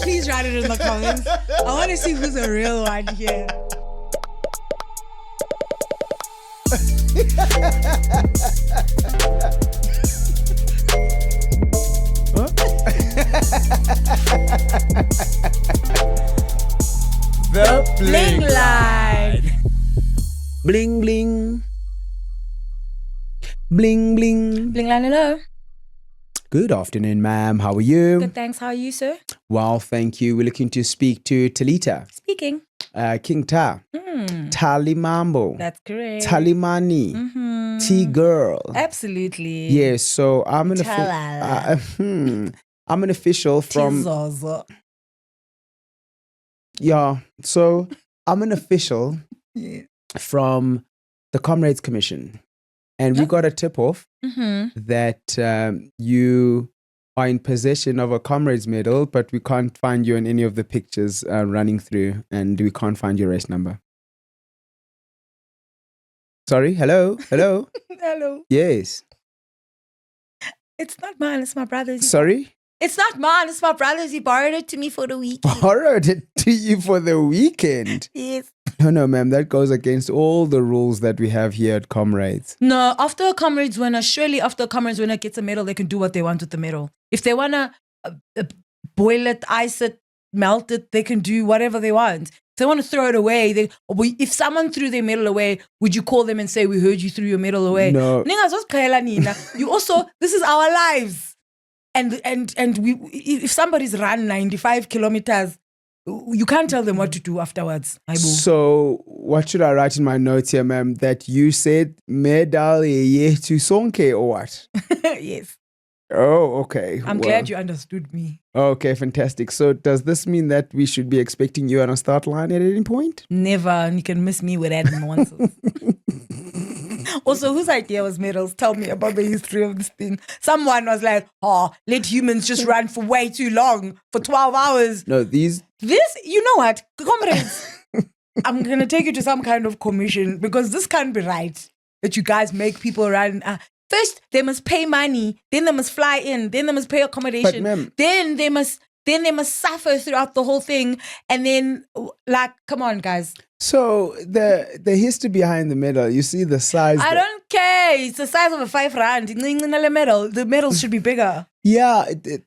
Please write it in the comments. I want to see who's a real one here. The Bling line. Bling bling. Bling bling. Bling line, hello. Good afternoon, ma'am. How are you? Good, thanks. How are you, sir? Well, thank you. We're looking to speak to Talita. Speaking. King Ta. Tali Mambo. That's correct. Talimani. T-girl. Absolutely. Yes, so I'm an I'm an official from Tizozo. So I'm an official Yeah. from the Comrades Commission, and we got a tip off that you are in possession of a Comrades medal, but we can't find you in any of the pictures running through, and we can't find your race number. Sorry, hello. Hello. Yes. It's not mine, it's my brother's. Sorry? It's not mine, it's my brother's. He borrowed it to me for the week. Borrowed it to you for the weekend. Yes. No, ma'am, that goes against all the rules that we have here at Comrades. No, after a Comrades winner, surely after a Comrades winner gets a medal, they can do what they want with the medal. If they want to boil it, ice it, melt it, they can do whatever they want. If they want to throw it away, if someone threw their medal away, would you call them and say, we heard you threw your medal away? No. Ningas, what's Kaela Nina? You also, this is our lives. And we, if somebody's run 95 kilometers, you can't tell them what to do afterwards. So what should I write in my notes here, ma'am? That you said medal ye to sonke or what? Yes. Oh, okay. I'm glad you understood me. Okay, fantastic. So does this mean that we should be expecting you on a start line at any point? Never. And you can miss me with that nonsense. Also, whose idea was medals? Tell me about the history of this thing. Someone was like, let humans just run for way too long, for 12 hours. No, this, you know what? Comrades, I'm going to take you to some kind of commission because this can't be right that you guys make people run. First, they must pay money. Then they must fly in. Then they must pay accommodation. But, ma'am, then they must suffer throughout the whole thing. And then, come on, guys. So the history behind the medal, you see the size. I don't care. It's the size of a 5 rand. Medal. The medal should be bigger. Yeah,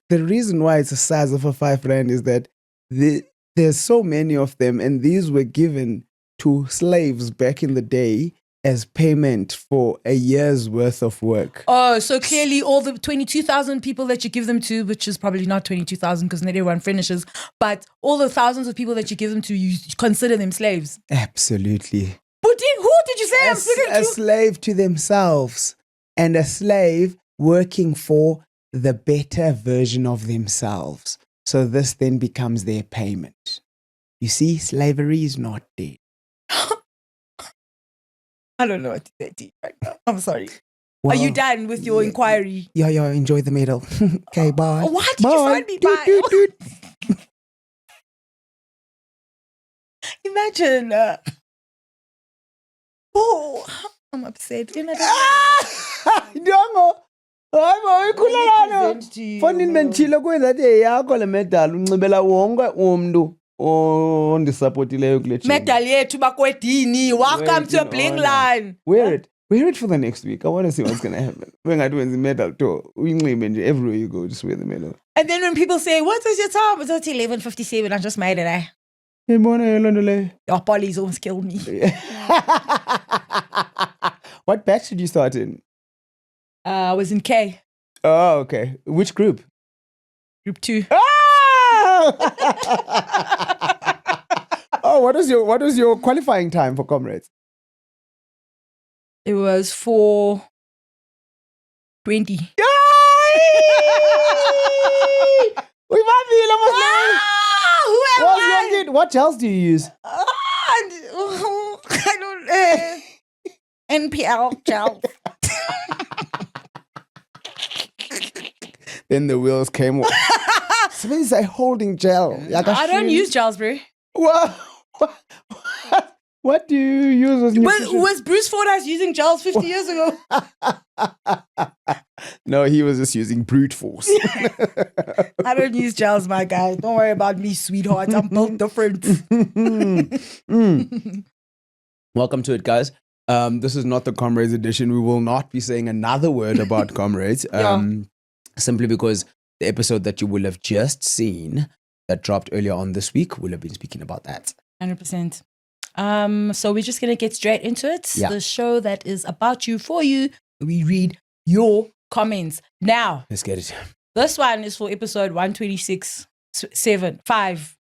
the reason why it's the size of a 5 rand is that there's so many of them, and these were given to slaves back in the day as payment for a year's worth of work. Oh, so clearly all the 22,000 people that you give them to, which is probably not 22,000 because not everyone finishes, but all the thousands of people that you give them to, you consider them slaves. Absolutely. But who did you say I'm speaking to? A slave to themselves, and a slave working for the better version of themselves. So this then becomes their payment. You see, slavery is not dead. I don't know what to say to you right now. I'm sorry. Well, are you done with your inquiry? Yeah, enjoy the medal. Okay, bye. What? Did bye. you find me? Bye. Imagine. I'm upset. Ndongo. Hayi ikhulelana. Fonini mentile kwenza the yakho le medal uncibela wonke umuntu ondisupportileyo kule channel. Medal yethu bakwedini. Welcome to a Bling line. Wear it for the next week. I want to see what's going to happen. When I do the medal too, everywhere you go, just wear the medal. And then when people say, what is your time? It's at 11:57. I just made it. Your police almost killed me. What batch did you start in? I was in K. Oh, okay. Which group? Group 2. Oh, what was your qualifying time for Comrades? It was 4:20. We might be almost What gels do you use? I don't know. NPL gel. Then the wheels came off. Somebody's like holding gel. I don't use gels, bro. What? What do you use as nutrition? Was Bruce Fordyce using gels 50 years ago? No, he was just using brute force. I don't use gels, my guy. Don't worry about me, sweetheart. I'm built different. Welcome to it, guys. This is not the Comrades edition. We will not be saying another word about Comrades. Simply because the episode that you will have just seen that dropped earlier on this week will have been speaking about that. 100%. So we're just going to get straight into it. Yeah. The show that is about you, for you. We read your comments. Now, Let's get it. this one is for episode 126, 5.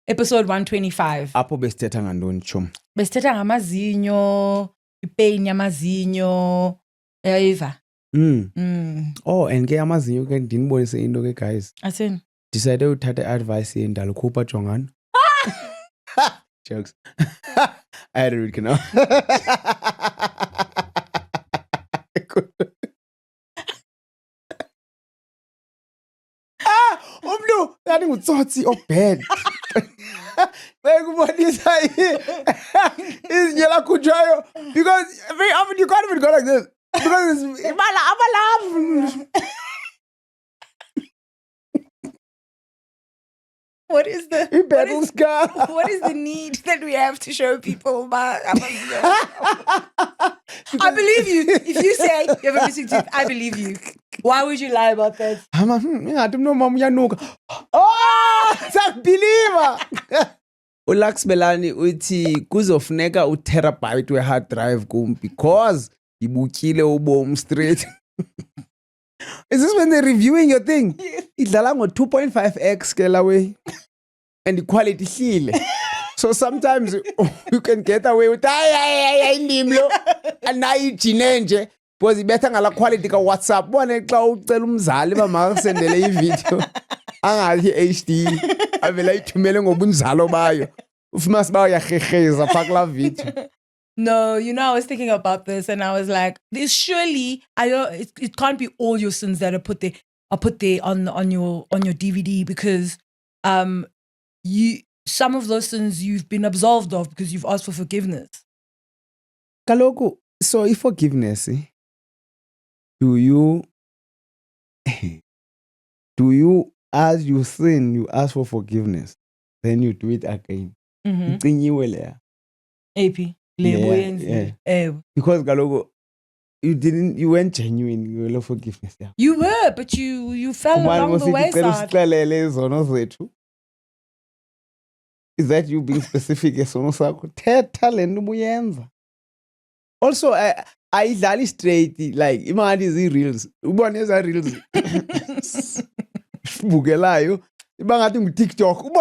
Episode 125. Apho besithetha ngantoni chum? Besithetha ngamazinyo, ipain yamazinyo. Yayiva. Oh, and ke amazinyo ke ndinibonise into ke guys. Athini? Decide uthatha advice yendalo khupha jongani. Jokes. I had a root canal. Umlu, yathi ngutsotsi obad. Bekubonisa izinyo lakhutshwayo because very often you can't even go like this because it's abalab. What is the what is the need that we have to show people about amazinyo? I believe you. If you say you have a missing tooth, I believe you. Why would you lie about that? Ngathi mama uyanuka. Oh, sakubelieve. Ulax Belani uthi kuzofuneka u-terabyte we-hard drive kum because ibukile ubomi straight. Is this when they're reviewing your thing? Idlala ngo-2.5x ke la way. And the quality hlile. So sometimes you can get away with indimlo anayijine nje because ibetha ngala quality ka WhatsApp. Bona xa ucela umzali bamakasendele i-video angathi HD avela ithumele ngobunzalo bayo. Ufumasa ba uyaheheza pha kula video. No, you know, I was thinking about this and I was like, this surely, I know it can't be all your sins that are put there on your DVD because some of those sins you've been absolved of because you've asked for forgiveness. Kaloku, so if forgiveness, do you as you sin, you ask for forgiveness, then you do it again. AP. Yeah. Because Galogo, you weren't genuine in your forgiveness. Yeah. You were, but you fell along the wayside. Is that you being specific? Also, I dali straight like imagine reels. Uboneza reels. Bugelayo. Ibangathi ngu-TikTok.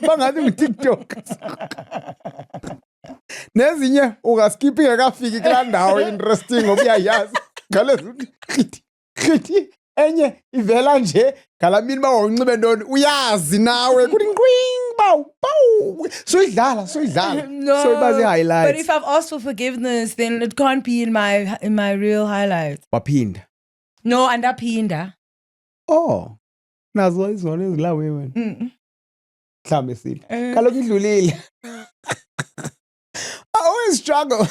Bangathi ngu-TikTok. Nezinye ungaskiphi ngakafiki kula ndawo interesting ngoba uyayazi. Ngalezo khithi enye ivela nje ngalamini bawuncibe ntoni uyazi nawe kuthi ngwing baw. So idlala. No. So ibaze highlights. But if I've asked for forgiveness, then it can't be in my real highlights. Waphinda. No, andaphinda. Oh. Nazo izona ezilawe wena. Mhlambe sithi. Kaloku idlulile. I always struggle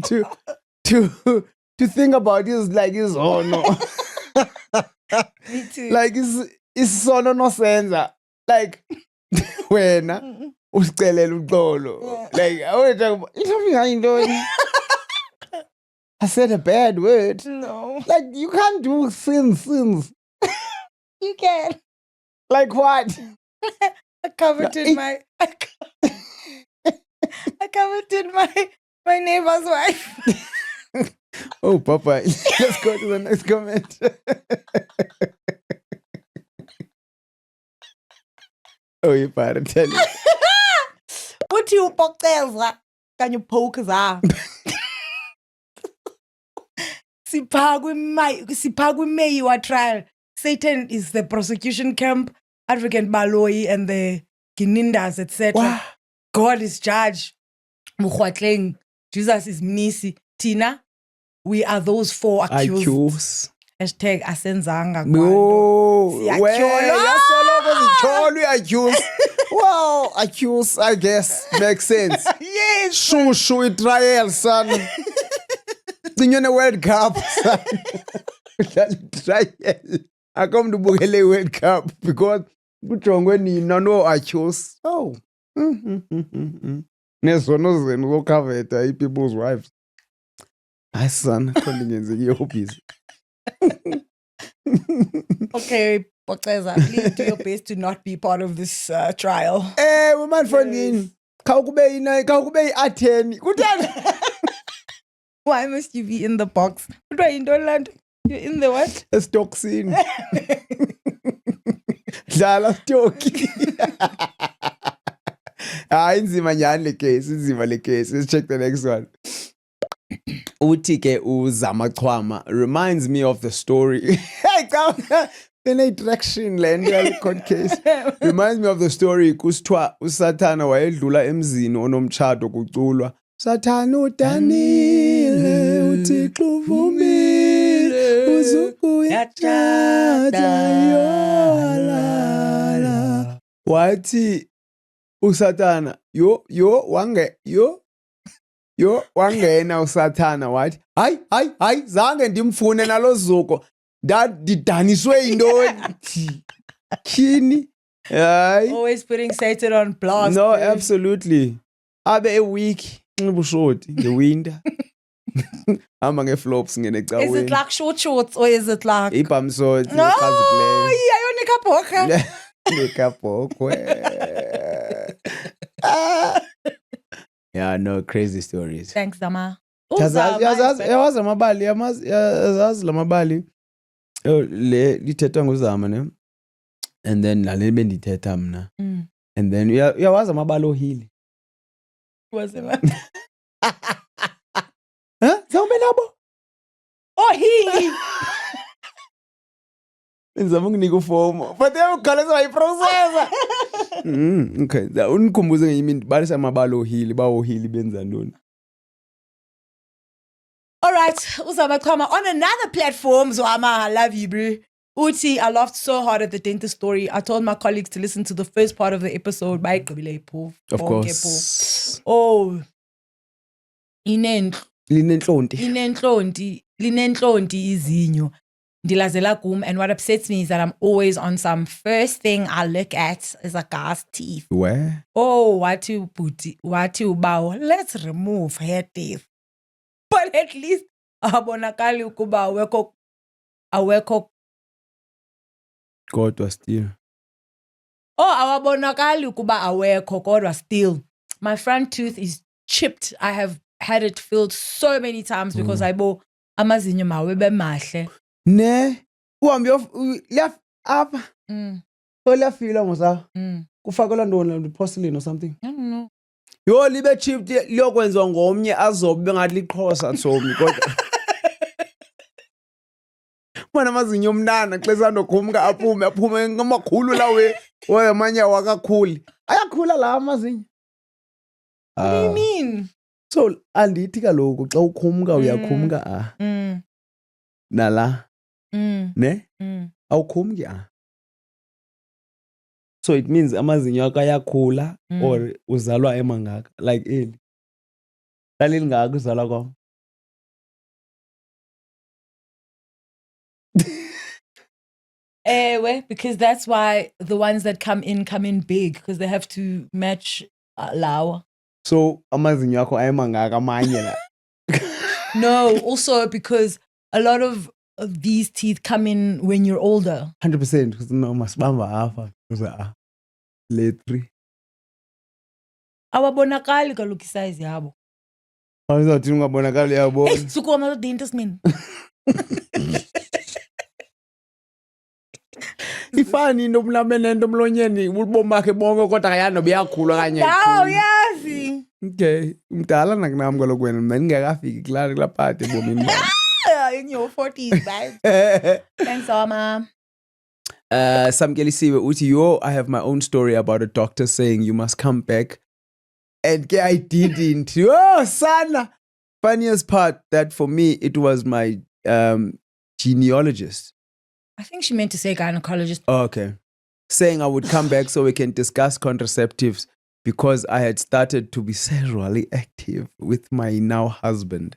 to think about this like it's no. Me too. Like it's sono no senza. Like wena usicelela uxolo. Like I talk about it. I said a bad word. No. Like you can't do sins. You can. Like what? I covered in my neighbor's wife. Oh, Papa. Let's go to the next comment. Oh, you better tell you. What you pokeza? Can you poke za? Sipagwe Mayiwa trial. Satan is the prosecution camp, Advocate Baloyi and the Ginindas, etc. God is judge. Mukwatleng. Jesus is Mnisi. Tina, we are those four accused. Hashtag asenzanga. No. Totally accuse. Well, accuse, I guess, makes sense. Yes. Shushu trial, son. In the World Cup, son. Trial. I come to Bugele World Cup because kujongwe nina no accuse. Oh. Nesono zenu zokhaveta people's wives. Hayi son, khona ngenzeke hobbies. Okay, Pocheza, please do your best to not be part of this trial. Man fondini. Khawukube ina, khawukube i-10. Kuthani? Why must you be in the box? What are you in Doland? You're in the what? Stocksini. Dlala stoki. Inzima nyani le case, inzima le case. Let's check the next one. Uthi ke uZamachwama reminds me of the story. Hey, penetration land court case. Reminds me of the story kusithwa uSathana wayedlula emzini onomtshado kuculwa. Sathana udanile uThixo uvumile uzukuyathatha yolala. Wathi uSathana wangena uSathana wathi hayi zange ndimfune nalozuko ndidaniswe yintoni kini hayi Always putting Satan on blast. no dude. absolutely abe week nxiba ushoti ngewinter hamba ngeflops ngene Is it ecaweni like short shorts or is it like ibhamsoti No, iyayonika bhoka. nekabhokwe yeah no crazy stories. Thanks, Zama. yazazi amabali yazazi lamabali le lithetha nguzama ne and then nale bendithetha mna and then uyawazi amabali ohili Was it like zawube nabo Oh, he. ngizama ukunika ufomo but uyakhalisa wayiprocessa okay unikhumbuze ngenye imini balisa amabali ohili bawohili benza ntoni. All right, Uzamachwama on another platform. Zwama, I love you, bro. Uti, I laughed so hard at the dentist story. I told my colleagues to listen to the first part of the episode. Of course. Oh, linenhlonti izinyo. Ndilazela kum, and what upsets me is that I'm always on some first thing I look at is a guy's teeth. Where? Oh, wati ubawo. Let's remove her teeth. But at least abonakali ukuba awekho kodwa still. Oh, awabonakali ukuba awekho kodwa still. My front tooth is chipped. I have had it filled so many times because aibo amazinyo mawe bemahle. Ne uhambe left up olafila ngosa kufakelwa ntoni porcelain or something. I don't know. Yo libe chipped liyokwenziwa ngomnye azobe bengathi liqhosa tsomi kodwa Mana amazinyo omnana xa sandokhumka aphume ngamakhulu lawe amanye wakakhuli ayakhula la amazinyo. What do you mean? So andithi kaloku xa ukhumka uyakhumka nala ne awukhumki so it means amazinyo akho ayakhula or uzalwa emangaka like eli laleli ngaka uzalwa kwam. Because that's why the ones that come in big because they have to match lawa. So amazinyo akho ayemangaka amanye la. No, also because a lot of these teeth come in when you're older. 100% because no masibamba afa kuza le 3. Awabonakali kaloku size yabo. Awuzathi ungabonakali yabo. Hey, suku ama dentist man. Ifani into mlamene into mlonyeni ubomakhe bonke kodwa ayano biyakhula kanye. Nawo yazi. Okay, umdala nakunami kaloku wena mina ngingakafiki kula part ebomini. In your 40s, man. Thanks, Ama. Samkelisiwe uthi I have my own story about a doctor saying you must come back. And I didn't. Oh, sana. Funniest part that for me it was my genealogist. I think she meant to say gynecologist. Oh, okay. saying I would come back so we can discuss contraceptives because I had started to be sexually active with my now husband.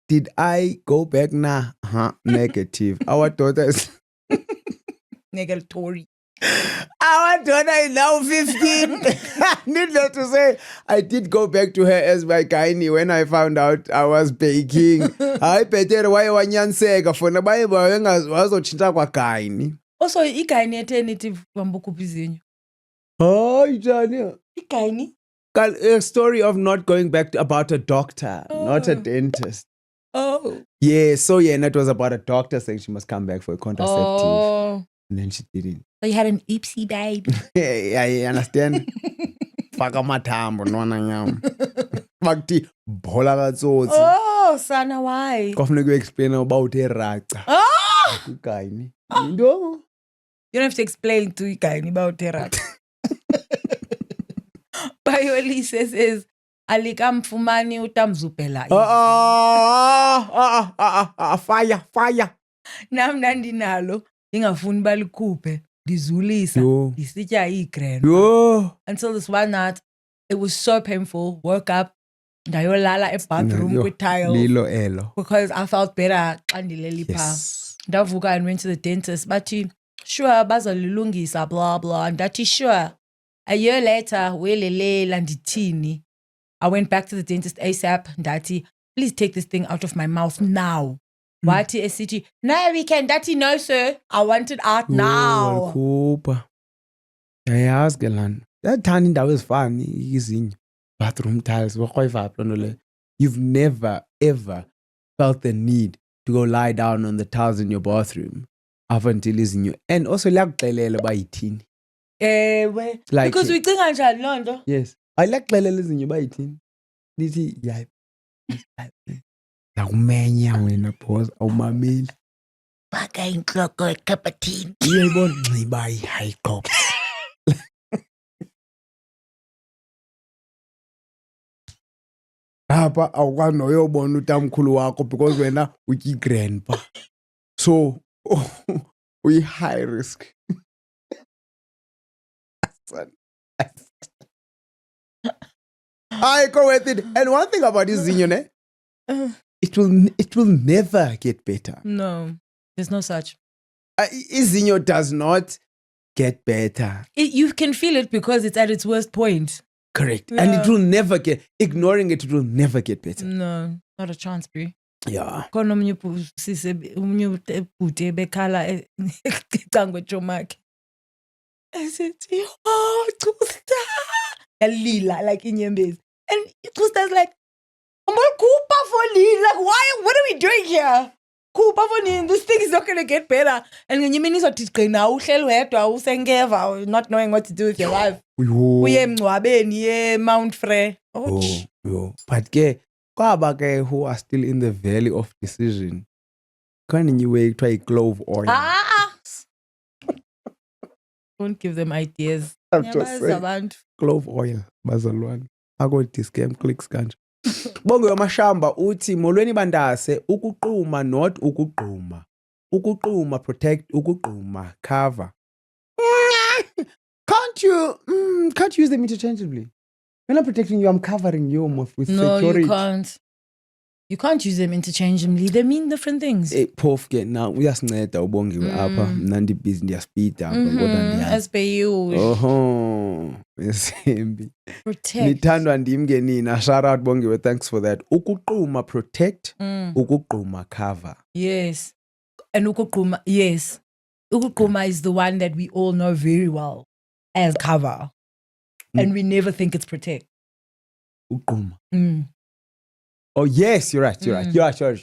Did I go back now? Negative. Our daughter is Negatory. Our daughter is now 15. Needless to say, I did go back to her as my gynae when I found out I was baking. I better why wanyanseka fona baye wazochinta kwa gynae. Also, i-gynae alternative wambukuphi izinyo. Hayi njani? I-gynae? A story of not going back about a doctor, not a dentist. Oh. Yeah, so and it was about a doctor saying she must come back for a contraceptive. Oh. And then she didn't. So you had an oopsie baby. Yeah, I understand. Faka mathambo nona nyama. Fakti bhola katsotsi. Oh, sana, why? Kofuneka explain about eraca. Oh! Gynae. Into? You don't have to explain to gynae about therapy. Bayolise says, alikamfumani utamzupela. Fire. Namna ndinalo, ndingafuni balikhuphe, ndizulisa, ndisitya igrand. Until this one night, it was so painful. Woke up, ndayolala bathroom with tiles. Lilo elo. Because I felt better xa ndileli pha. Ndavuka and went to the dentist. Bathi, sure, bazalilungisa, blah, blah. And ndathi, sure. A year later, I went back to the dentist ASAP. Ndati, please take this thing out of my mouth now. Wati SCT, no, we can. Ndati, no, sir. I want it out now. Kupa. Yayazi ke lana. Yathanda indawo ezifana izinyo. Bathroom tiles. You've never ever felt the need to go lie down on the tiles in your bathroom up until izinyo. And also liyakuxelela uba yithini. Like, because we think njani loo nto. Yes. Ayilexelela izinyo uba yithini. Lithi yayi. Nakumenya wena boss awumameli. Faka inhloko ekaphathini. Uyayibona nxiba i-high tops. Apha awukwazi noyobona utamkhulu wakho because wena uyi-grandpa. So uyi-high risk. I go with it. And one thing about this zinyo, it will never get better. No, there's no such. Izinyo does not get better. You can feel it because it's at its worst point. Correct. Yeah. And it will never get, ignoring it will never get better. No, not a chance, bro. Yeah. Khona umnye ubhuti bekhala ecangwe jomakhe. Esithi, oh, Tusta. Lila, like inyembezi. And Tusta's like, Kupa for Lila. Like, why? What are we doing here? Kupa for Lila. This thing is not going to get better. And when you mean not knowing what to do with your life. Uye mngcwabeni ye Mount Frere. Yo. But kwaba ke who are still in the valley of decision. Can't you try clove oil? Don't give them ideas. I'm just saying. Clove oil, bazalwane. Akodi scam clicks kanje. Bongo yamashamba uthi molweni bandase ukuqhuma not ukugquma. Ukuqhuma protect ukugquma cover. Can't you use them interchangeably? When I'm protecting you, I'm covering you with security. No, you can't. You can't use them interchangeably. They mean different things. Phofu ke now uyasinceda ubongiwe apha mnandi busy ndiyaspeed up kodwa ndiyazi. As per you. Esembi. Protect. Nithandwa ndim ke nina. Shout out bongiwe, thanks for that. Ukuqhuma protect, ukuqhuma cover. Yes. And ukuqhuma, yes. Ukuqhuma is the one that we all know very well as cover. And we never think it's protect. Ukuqhuma. Oh yes, you're right. You're sure.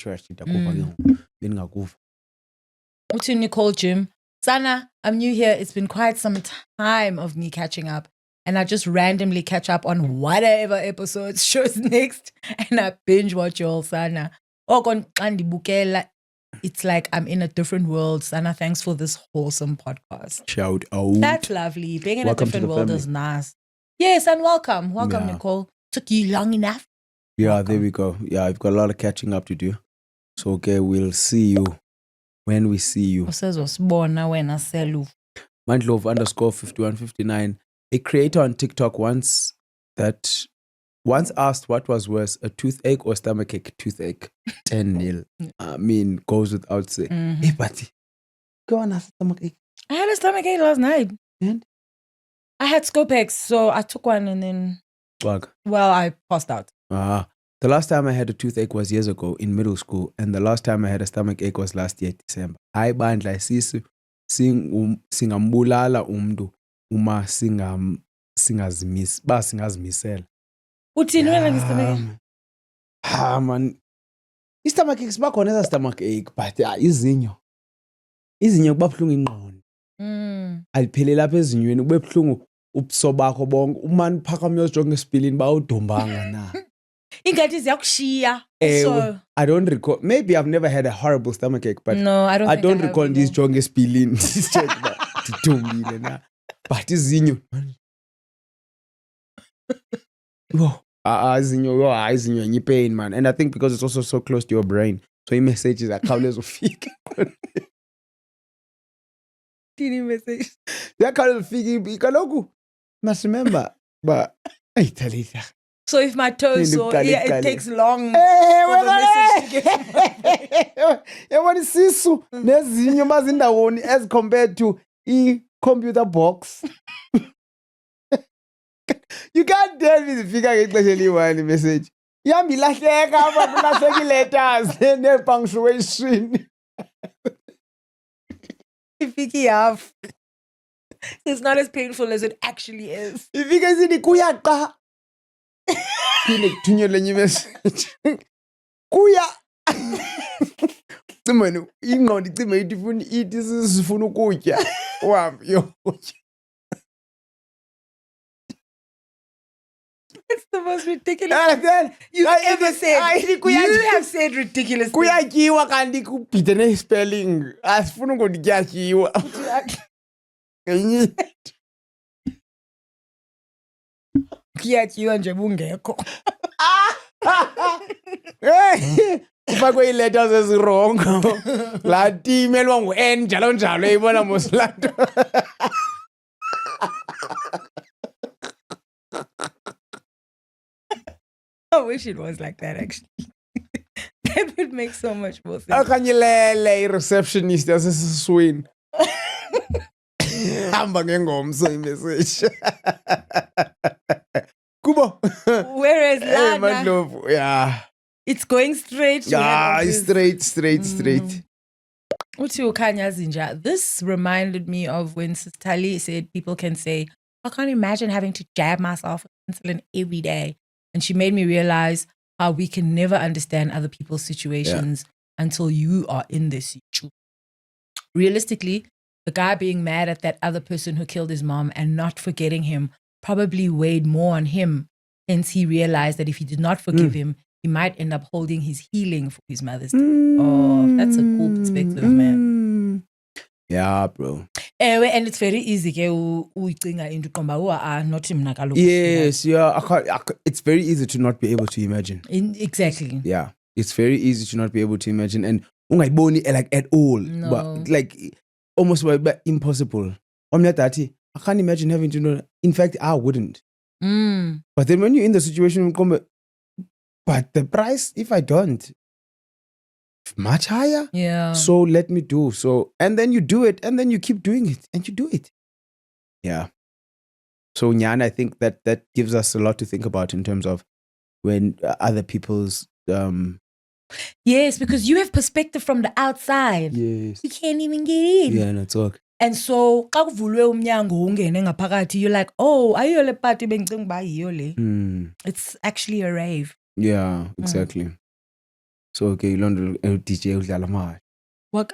Uthi Nicole Jim. Sana, I'm new here. It's been quite some time of me catching up. And I just randomly catch up on whatever episodes shows next. And I binge watch you all, Sana. It's like I'm in a different world. Sana, thanks for this wholesome podcast. Shout out. That's lovely. Being in welcome a different world family. is nice. Yes, and welcome. Welcome, Nicole. Took you long enough. Yeah, welcome. There we go. Yeah, I've got a lot of catching up to do. So, okay, we'll see you when we see you. Usezosibona wena Selu. Mandlov_5159. A creator on TikTok once asked what was worse, a toothache or stomachache. Toothache. 10-0. I mean, goes without saying. Hey, buddy. Go on, stomachache. I had a stomachache last night. And? I had Scopex, so I took one and then I passed out. The last time I had a toothache was years ago in middle school, and the last time I had a stomach ache was last year, December. Hayi bandla isisu singambulala umntu uma singazimisela. Uthini wena ngestomach? Man. Istomach ache sibakhona eza stomach ache, but izinyo kuba buhlungu ingqondo. Aliphele lapha ezinyweni kube buhlungu ubuso bakho bonke. Umani phakama uyojonga esipilini bawudombanga na. Ingathi ziyakushiya. So I don't recall. Maybe I've never had a horrible stomachache, but no, I don't recall this jonge spilling. But izinyo. Izinyo in pain, man. And I think because it's also so close to your brain, so your messages are khawuleza ufike. Tiny message. They khawuleza ufike. Kaloku must remember, but hey, Talita. So if my toes sore, it takes long for the message to get yabona isisu nezinyo mazindawoni as compared to computer box. You can't tell me zifika ngexesha eliyi-1 message. Ihamba ilahleka apha kulahleka ii-letters nee-punctuation. Ifiki half. It's not as painful as it actually is. Ifika isithi kuyaqa. Phinde kuthunyelwe enye imessage. Kuya. Cimani ingqondo icime ithi sifuna ukutya. Uhambe uyokutya. It's the most ridiculous thing you've ever said. You have said ridiculous things. Kuyatyiwa kanti kubhide ne-spelling. Asifuna ukuthi kuyatyiwa. Kuyatyiwa nje bungekho. Kufakwe ii-letters ezirongo. Laa T imelwa ngu-N njalo njalo eyibona mos laa nto. I wish it was like that, actually. That would make so much more sense. Okanye lele i-receptionist yasesiswini. Hamba ngengomso imessage. Kubo. Whereas Lana, Mandlovu, yeah. It's going straight. Yeah, straight. Uthi ukhanya zinja. This reminded me of when Sitali said people can say, I can't imagine having to jab myself with insulin every day. And she made me realize how we can never understand other people's situations until you are in this situation. Realistically, the guy being mad at that other person who killed his mom and not forgetting him probably weighed more on him. Hence, he realized that if he did not forgive him, he might end up holding his healing for his mother's death. Oh, that's a cool perspective, man. Yeah, bro. And it's very easy ke uyicinga into qomba not mna kaloku. Yes, yeah. It's very easy to not be able to imagine. Exactly. Yeah, it's very easy to not be able to imagine, and ungayiboni like at all. No. But like almost but impossible. I can't imagine having to know. In fact, I wouldn't. But then when you're in the situation, but the price, if I don't, much higher. Yeah. So let me do. So, and then you do it, and then you keep doing it, and you do it. Yeah. So, Nyan, I think that gives us a lot to think about in terms of when other people's. Yes, because you have perspective from the outside. Yes. You can't even get in. Yeah, no talk. And so, xa kuvulwe umnyango ungene ngaphakathi, you're like, oh, ayiyo le party bengicinga uba yiyo le. It's actually a rave. Yeah, exactly. So, okay, London DJ udlala mali. What?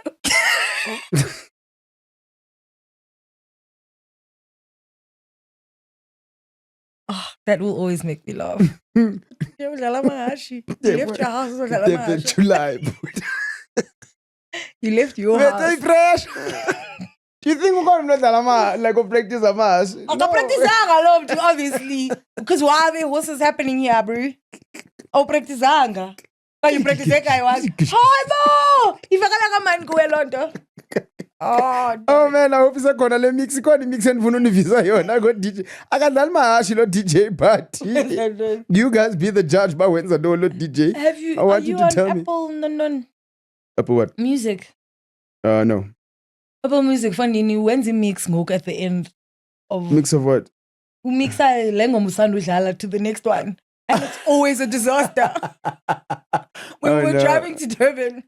Oh, that will always make me laugh. You left your house. July. You left your house. Fresh. Do you think we're going to like go practice a mass? I'm going to practice obviously. Because why are there horses happening here, bro? Oh, practice You practice ekhaya wazi. Hayibo! Ivakala kamani kuwe lonto? Oh man, I hope isakhona le mix ikhona imix endifuna univisa yona go DJ. Akadlali mahashi lo DJ but you guys be the judge ba wenza lo DJ. I want you to tell me. Apple no. Apple what? Music. No. Apple Music funny when's the mix ngoku at the end of mix of what? Umixa le ngoma usanda udlala to the next one. And it's always a disaster. When we were driving to Durban,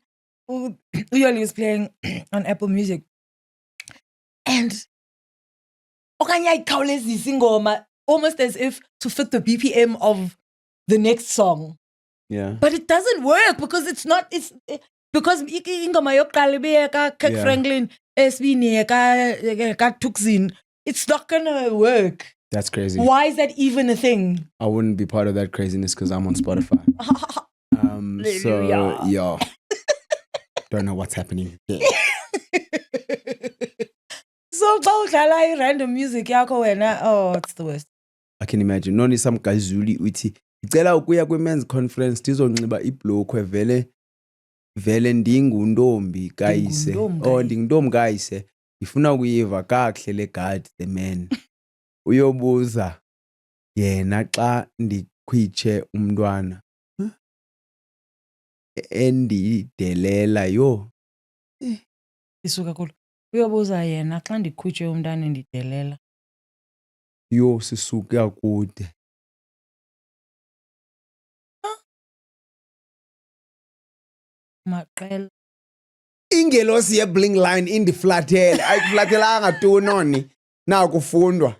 Uyoli was playing on Apple Music. And okanye ayikhawulezisa ingoma almost as if to fit the BPM of the next song. Yeah. But it doesn't work because because ingoma yokuqala ibiye ka Kirk Franklin, esibini ka Tuxin. It's not gonna work. That's crazy. Why is that even a thing? I wouldn't be part of that craziness because I'm on Spotify. So yeah. Don't know what's happening here. So xa random music yakho wena, oh, it's the worst. I can imagine. Noni some gazuli uthi icela ukuya kwi-men's conference ndizonxiba ibhlokwe vele ndinguntombi kayise. Oh, ndinguntombi kayise. Ngifuna ukuyiva kakuhle le God the man. Uyobuza yena xa ndikhwitshe umntwana. Endidelela yo. Isuka kulo. Uyobuza yena xa ndikhwitshe umntwana endidelela. Yo sisuka kude. Maqela. Ingelosi ye-bling line indiflathele. Ayikuflathelanga tu noni. Na kufundwa.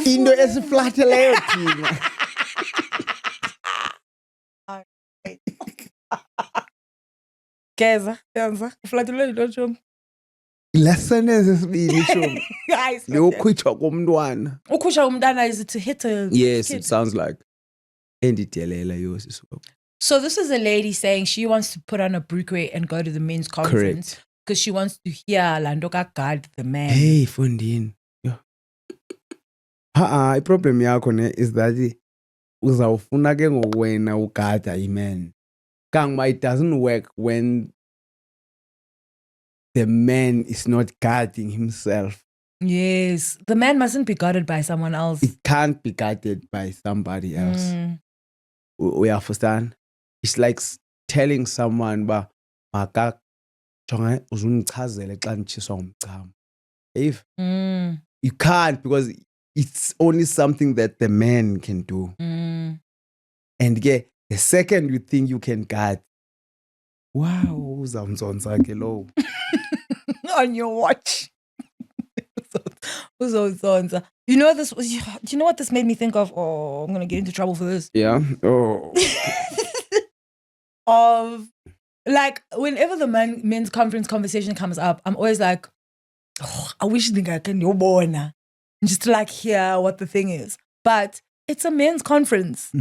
Into esiflatheleyo thina. Keza, yanza. Uflathele nto Lesson esibili shomi. Le ukhwitshwa komntwana. Ukhwitshwa umntwana is to hit a Yes, kid. it sounds like. Endidelela yo sisuka. So this is a lady saying she wants to put on a brookway and go to the men's conference because she wants to hear Landoka God the man. Hey, Fundini. I-problem yakho ne is that uzawufuna ke ngowena ugada iman. Kangma, it doesn't work when the man is not guarding himself. Yes, the man mustn't be guarded by someone else. It can't be guarded by somebody else. We understand? It's like telling someone ba maka jonga uzungichazele xa nditshiswa ngumchamo. If you can't because it's only something that the man can do. And yeah, the second you think you can guard, wow, uzamzonza ke lo. On your watch. Uzonza. You know this was. Do you know what this made me think of? Oh, I'm gonna get into trouble for this. Yeah. Oh. Of like whenever the men's conference conversation comes up, I'm always like, oh, I wish I can yobona, just to like hear what the thing is. But it's a men's conference,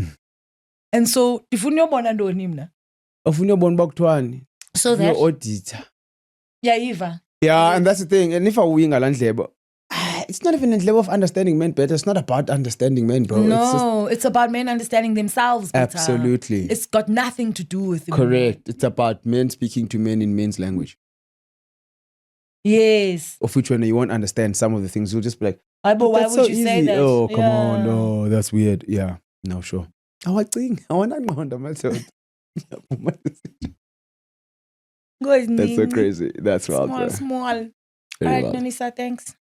and so if uniyobona ntoni mna, Ufuniyobona bakuthiwani? So that auditor. Yeah, Eva. Yeah, and that's the thing. And if I win a it's not even a level of understanding men better. It's not about understanding men, bro. No, it's about men understanding themselves better. Absolutely. It's got nothing to do with them. Correct. It's about men speaking to men in men's language. Yes. Of which when you won't understand some of the things, you'll just be like, but why would you say that? Oh, come on. No, that's weird. Yeah. No, sure. I want to myself. That's so crazy. That's wild. Small. All right, Nonisa, thanks.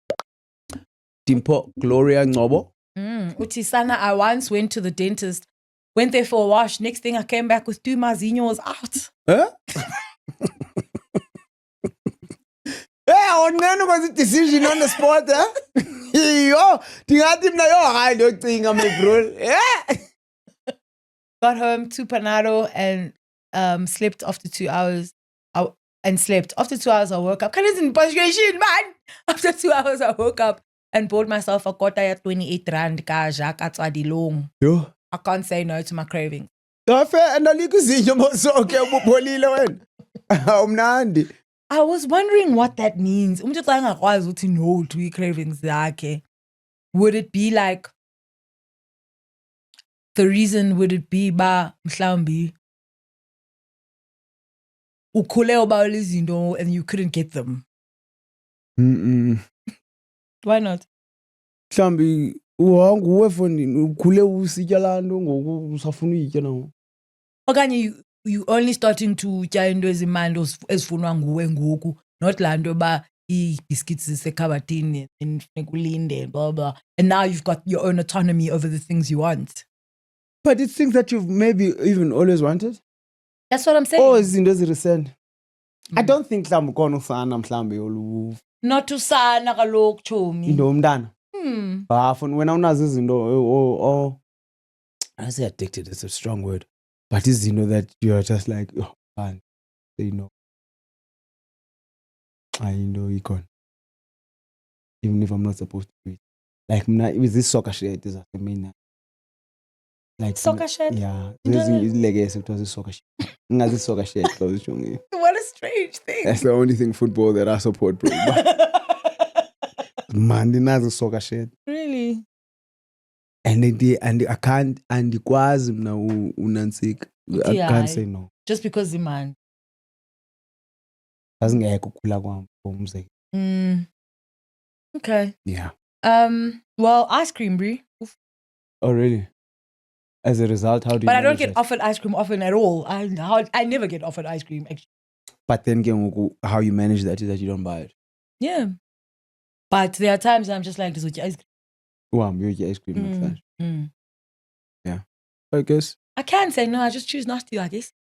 Dimpo Gloria Ngobo. Utisana, I once went to the dentist, went there for a wash. Next thing I came back with 2 mazinhos out. Huh? Hey, none was a decision on the spot, huh? Yo, tingatim na yo, I don't think I'm a bro. Yeah. Got home to Panado and slept after 2 hours. After 2 hours, I woke up. Can't punctuation, man. After 2 hours, I woke up and bought myself a kota ya 28 rand ka Jacques Atswadilong. Yo. I can't say no to my craving. I was wondering what that means. No to cravings. Would it be like the reason? Would it be ba mhlambi ukhule uba izinto and you couldn't get them? Why not? Mhlambi nguwe fonini ukhule usitya laa nto ngoku usafuna uyitya nango. Okanye you only starting to utya into ezimandi ezifunwa nguwe ngoku, not laa nto ba ii-biscuits zisekhabhathini and funeka ulinde blah blah, and now you've got your own autonomy over the things you want. But it's things that you've maybe even always wanted. That's what I'm saying. Oh, izinto ezirecent. I don't think mhlawumbi khona usana mhlawumbi olu Not usana kaloku chomi. into umntana. Bafuna wena unazo izinto I say addicted, it's a strong word. But izinto that you are just like, oh man, say no. I know you can't. Even if I'm not supposed to do it. Like with this soccer shirt is the main. Like Soccer shirt? Yeah. It was a soccer shirt. Ngazi soccer shirt. What a strange thing. That's the only thing football that I support, bro. Man, dinazo soccer shirt. Really? And I can't andikwazi mna unansika. I can't say no. Just because man. Azingekho ukukhula kwami umzekelo. Okay. Yeah. Well, ice cream, Brie. Oh, really? As a result, how do you? But I don't get offered ice cream often at all. I never get offered ice cream, actually. But then how you manage that is that you don't buy it. Yeah. But there are times I'm just like, this with your ice cream. Wow, you ice cream. Yeah. I guess. I can say no, I just choose not to, I guess.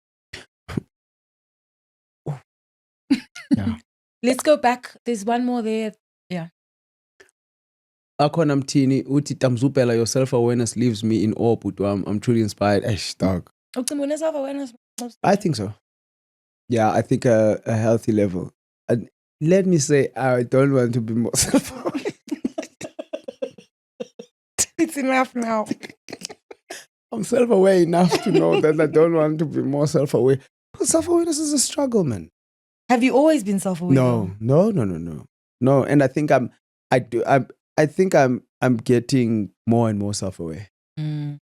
Yeah. Let's go back. There's one more there. Yeah. Akhona mthini uthi Tamzupela, your self-awareness leaves me in awe, but I'm truly inspired. Dog. Self-awareness? I think so. Yeah, I think a healthy level. And let me say, I don't want to be more self-aware. It's enough now. I'm self-aware enough to know that I don't want to be more self-aware. But self-awareness is a struggle, man. Have you always been self-aware? No. And I think I think I'm getting more and more self-aware. And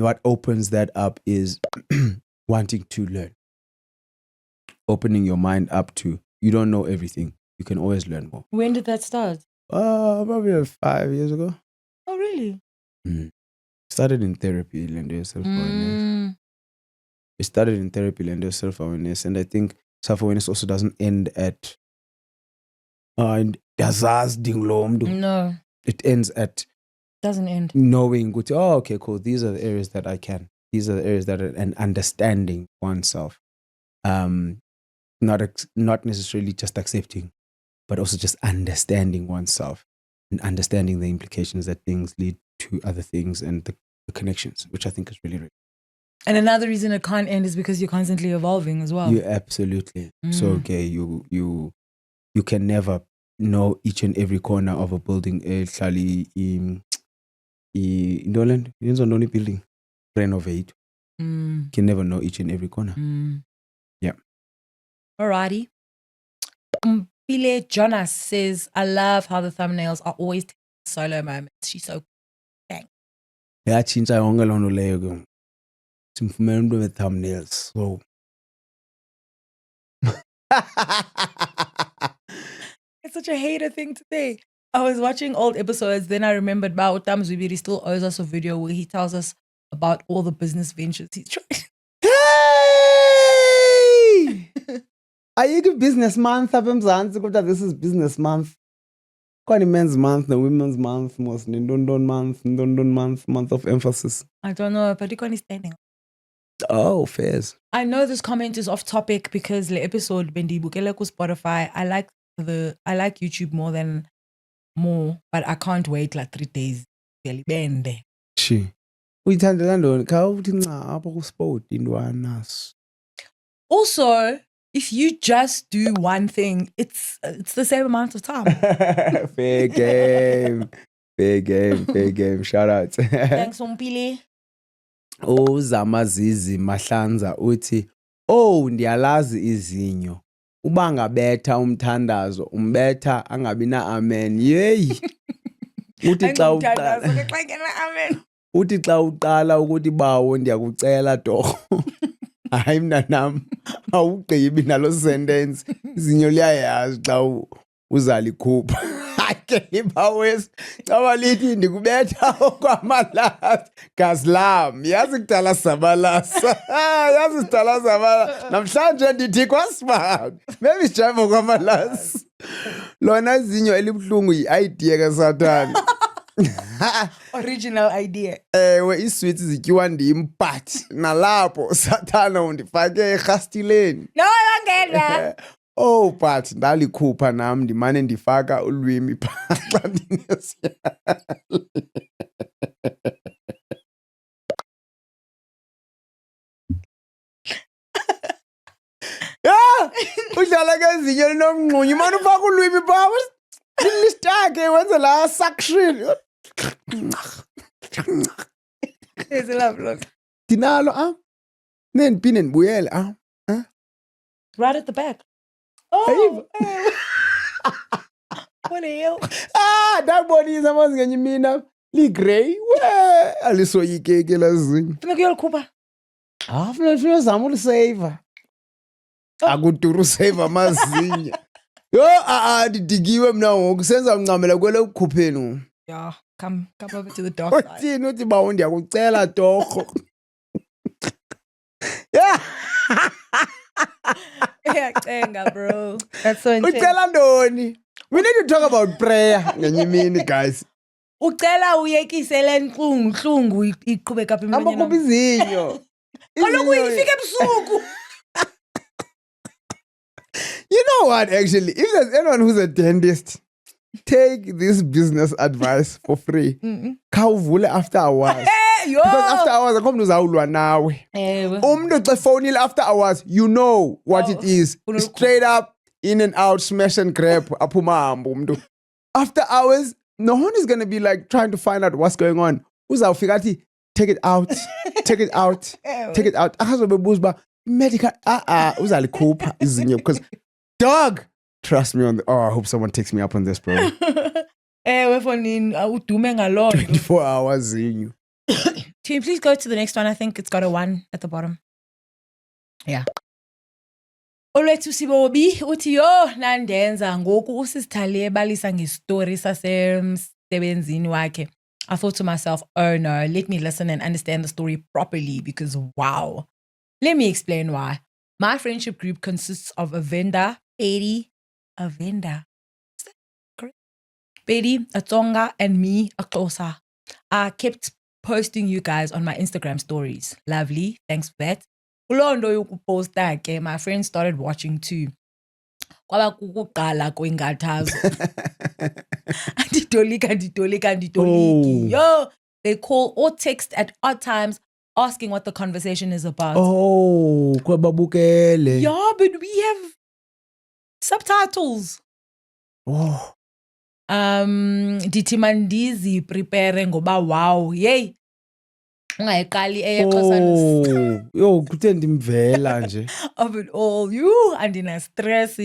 what opens that up is wanting to learn. Opening your mind up to, you don't know everything. You can always learn more. When did that start? Probably 5 years ago. Oh, really? Started in therapy, learning self-awareness. It started in therapy, learning self-awareness. And I think self-awareness also doesn't end at No. It ends at doesn't end. Knowing, oh, okay, cool. These are the areas that I can. These are the areas that and understanding oneself. Not necessarily just accepting, but also just understanding oneself and understanding the implications that things lead to other things and the connections, which I think is really, really. And another reason it can't end is because you're constantly evolving as well. You absolutely. So okay, you can never know each and every corner of a building. In Doland, building renovate. Can never know each and every corner. Yeah. Alrighty. Pile Jonas says, I love how the thumbnails are always solo moments. She's so bang. Yeah, chincha yonke loo nto leyo ke. Simfumene umuntu with thumbnails. So it's such a hater thing to say. I was watching old episodes, then I remembered about Tamzubiri still owes us a video where he tells us about all the business ventures he's trying. Hey! Ayikho business month apha eMzantsi kodwa this is business month. Kwani men's month, the women's month, most Ndondon month of emphasis. I don't know, but you're standing. Oh, fairs. I know this comment is off topic because the episode bendibukele ku Spotify. I like YouTube more, but I can't wait like 3 days. Bende. She. Uyithandela ntoni? Khawuthi nca apha ku sport intwana. Also, if you just do one thing, it's the same amount of time. Fair game. Shout out. Thanks, Ompile. Zamazizi Mahlanza uthi, ndiyalazi izinyo. Uba ngabetha umthandazo, umbetha angabi na amen. Yeyi. Uthi xa uqala. Uthi xa uqala ukuthi bawo ndiyakucela torho. hayi mnanam awugqibi nalo sentence izinyo liyayazi xa uzalikhupha ake libawesi caba lithi ndikubetha okwamalasi gazi lam yazi kudala sabalasa yazi sidala sabalasa namhlanje ndithi kwasibanga maybe sijayiva okwamalasi lona izinyo elibuhlungu yi-idea kasathane Original idea. Ewe isweets zityiwa ndim but nalapho sathana undifake erhastileni No, yongena. oh but ndalikhupha nam ndimane ndifaka ulwimi phaa ndinesiyali ya udlala ngezinyo linomngxunyu mane ufaka ulwimi phaa listake wenze la suction It's a love. dinalo nendiphinde ndibuyele Right at the back. Oh. What the hell? ndakubonisa mazingenye mina ligrey we alisoyikeki lazinyo Funa kuyolikhupha. funa zama uliseva akuduru useva amazinyo yo ndidikiwe mna ngoku senza uncamela kwele ukukhupheni Yeah, come over to the dark side. uthini uthi bawo ndiyakucela torho yeah Yeah, bro. That's so intense. ucela ntoni we need to talk about prayer ngenye imini guys Ucela uyekise le nhlungu iqhubeka apha emlonyeni. abakhupha izinyo Kaloku ifike ebusuku. You know what, actually, if there's anyone who's a dentist, take this business advice for free. Khawuvule after hours. Hey, yo. Because after hours, akho mntu uzawulwa nawe. Umntu xa efowunile after hours, you know what it is. Straight up, in and out, smash and grab, aphuma hamba umntu. After hours, no one is going to be like trying to find out what's going on. Uzawufika athi, take it out, take it out, take it out. Akazobebuza uba, medical, uzalikhupha izinyo because dog, trust me on the. Oh, I hope someone takes me up on this, bro. Ewe fonini udume ngaloo nto. 24 hours zinyo. Can you please go to the next one? I think it's got a 1 at the bottom. Yeah. Olwethu Sibobi uthi yo nandenza ngoku usisithali ebalisa ngestory sasemsebenzini wakhe. I thought to myself, oh no, let me listen and understand the story properly because wow. Let me explain why. My friendship group consists of a vendor, Betty, a vendor. Is that correct? Betty, a Tsonga, and me, a Xhosa. I kept posting you guys on my Instagram stories. Lovely. Thanks for that. Ulondo yokuposta ke, my friends started watching too. Kwaba kukuqala kwengathazo. Anditoliki. Yo, they call or text at odd times asking what the conversation is about. Oh, kwababukele. Yeah, but we have subtitles. Oh. Ndithi mandizi prepare ngoba wow, yey. Ungayiqali eyeXhosa. Yo, kuthe ndimvela nje. Of it all, you andina stress.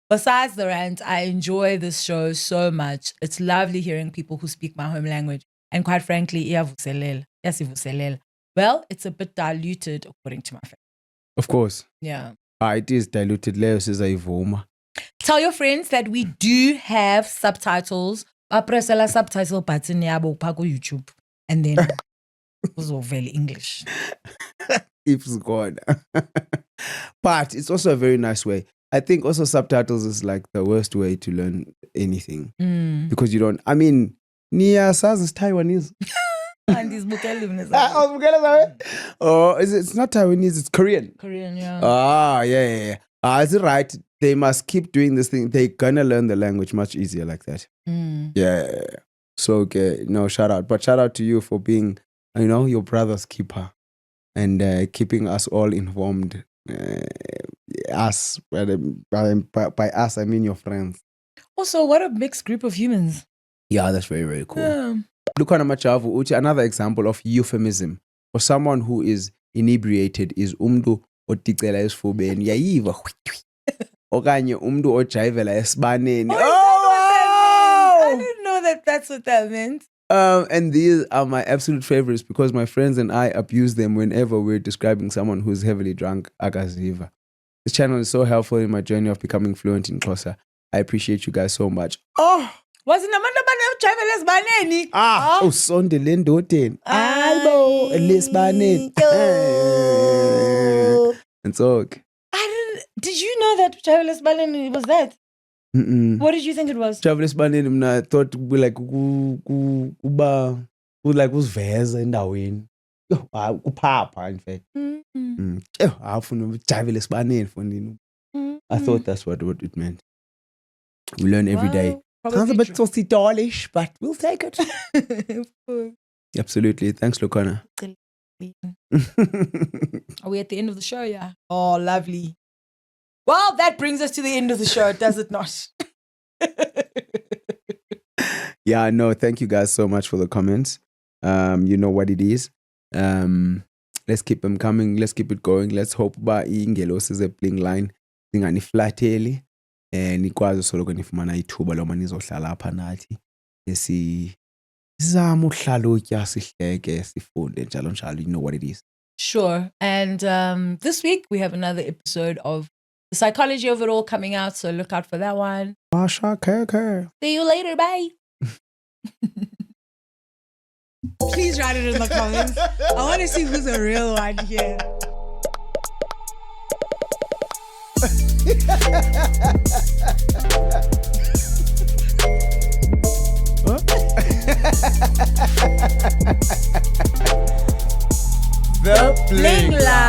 Besides the rant, I enjoy this show so much. It's lovely hearing people who speak my home language. And quite frankly, iyavuselela. Well, it's a bit diluted according to my friend. Of course. Yeah. It is diluted. Leyo sizayivuma. Tell your friends that we do have subtitles. Bapresela subtitle button yabo pha YouTube. And then uzovela English. If it's gone. But it's also a very nice way. I think also subtitles is like the worst way to learn anything. Because you don't, I mean, Nia says it's Taiwanese. And he's Bukele. Oh, it's not Taiwanese, it's Korean. Korean, yeah. Yeah. Is it right? They must keep doing this thing. They're gonna learn the language much easier like that. Yeah. So, okay, no, shout out. But shout out to you for being, your brother's keeper and keeping us all informed. Us, by us, I mean your friends. Also, what a mixed group of humans. Yeah, that's very, very cool. Yeah. Lukana Machavu, uchi, another example of euphemism for someone who is inebriated is umntu oticela esifubeni yayiva okanye umntu ojayivela esibaneni. I didn't know that that's what that meant. And these are my absolute favorites because my friends and I abuse them whenever we're describing someone who's heavily drunk. Agaziva. This channel is so helpful in my journey of becoming fluent in Xhosa. I appreciate you guys so much. Oh, wasn't travelers baneni? Sonde lendoten. Albo lesbanen. And so did you know that travelers baneni was that? Mm-mm. What did you think it was? Travelers baneni, I thought we like uba like usiveza endaweni. Kuphapha in fact. Travelers baneni. I thought that's what it meant. We learn every day. Sounds a bit saucy-dollish, but we'll take it. Absolutely. Thanks, Lokana. Are we at the end of the show? Yeah. Oh, lovely. Well, that brings us to the end of the show, does it not? Yeah, no, thank you guys so much for the comments. You know what it is. Let's keep them coming. Let's keep it going. Let's hope ingelo sizebling line inganiflatheli nikwazi soloko nifumana ithuba loma nizohlala apha nathi sizama uhlalutya sihleke sifunde njalo njalo. You know what it is. Sure. And this week we have another episode of The Psychology of It All coming out, so look out for that one. See you later. Bye. Please write it in the comments. I want to see who's a real one here. The Bling Line.